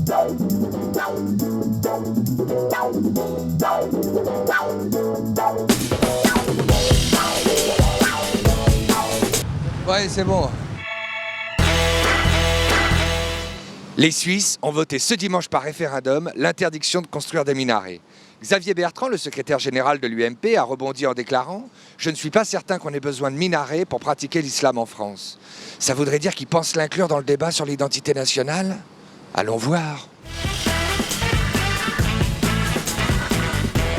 Ouais, c'est bon. Les Suisses ont voté ce dimanche par référendum l'interdiction de construire des minarets. Xavier Bertrand, le secrétaire général de l'UMP, a rebondi en déclarant « Je ne suis pas certain qu'on ait besoin de minarets pour pratiquer l'islam en France ». Ça voudrait dire qu'il pense l'inclure dans le débat sur l'identité nationale? Allons voir.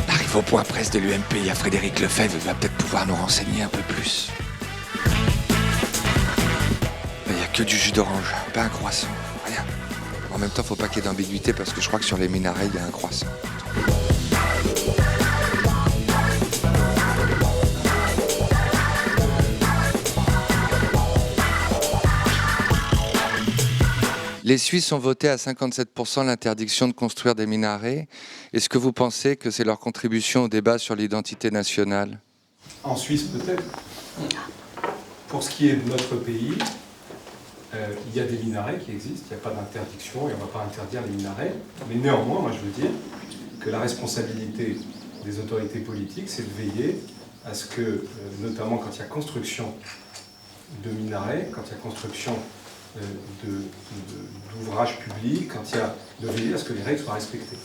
Arrive au point presse de l'UMP, il y a Frédéric Lefebvre, il va peut-être pouvoir nous renseigner un peu plus. Il n'y a que du jus d'orange, pas un croissant, rien. En même temps, faut pas qu'il y ait d'ambiguïté parce que je crois que sur les minarets, il y a un croissant. Les Suisses ont voté à 57% l'interdiction de construire des minarets. Est-ce que vous pensez que c'est leur contribution au débat sur l'identité nationale? En Suisse, peut-être. Pour ce qui est de notre pays, il y a des minarets qui existent, il n'y a pas d'interdiction et on ne va pas interdire les minarets. Mais néanmoins, moi je veux dire que la responsabilité des autorités politiques, c'est de veiller à ce que, notamment quand il y a construction de minarets, quand il y a construction d'ouvrages publics, quand il y a de veiller à ce que les règles soient respectées.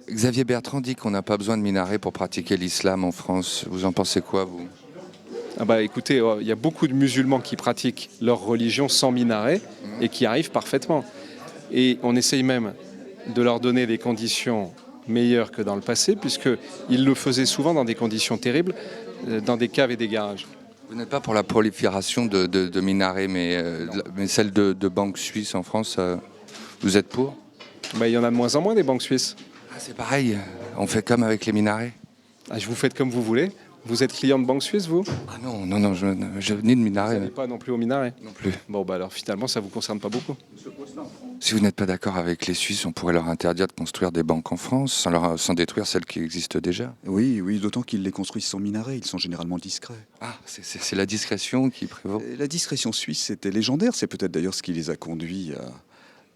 Xavier Bertrand dit qu'on n'a pas besoin de minarets pour pratiquer l'islam en France. Vous en pensez quoi, vous? Ah bah écoutez, il y a beaucoup de musulmans qui pratiquent leur religion sans minaret et qui arrivent parfaitement. Et on essaye même de leur donner des conditions meilleures que dans le passé, puisqu'ils le faisaient souvent dans des conditions terribles, dans des caves et des garages. Vous n'êtes pas pour la prolifération de minarets, mais celle de banques suisses en France, vous êtes pour? Bah, il y en a de moins en moins des banques suisses. Ah, c'est pareil, on fait comme avec les minarets. Ah, vous faites comme vous voulez. Vous êtes client de banque suisse, vous? Ah non, je ni de minaret. Vous n'allez pas non plus au minaret? Non plus. Bon, bah alors finalement, ça ne vous concerne pas beaucoup. Si vous n'êtes pas d'accord avec les Suisses, on pourrait leur interdire de construire des banques en France sans détruire celles qui existent déjà. Oui, d'autant qu'ils les construisent sans minaret, ils sont généralement discrets. Ah, c'est la discrétion qui prévaut. La discrétion suisse, c'était légendaire, c'est peut-être d'ailleurs ce qui les a conduits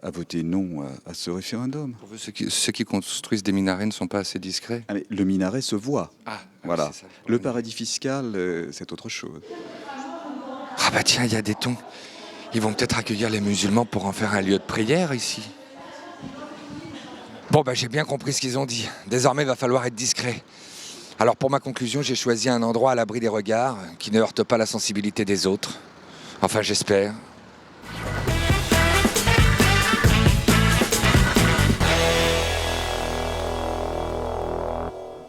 à voter non à ce référendum. Pour vous, ceux qui construisent des minarets ne sont pas assez discrets? Ah, mais le minaret se voit. Ah, voilà. C'est ça, le paradis fiscal, c'est autre chose. Ah bah tiens, il y a des tons. Ils vont peut-être accueillir les musulmans pour en faire un lieu de prière ici. Bon bah j'ai bien compris ce qu'ils ont dit. Désormais, il va falloir être discret. Alors pour ma conclusion, j'ai choisi un endroit à l'abri des regards, qui ne heurte pas la sensibilité des autres. Enfin, j'espère.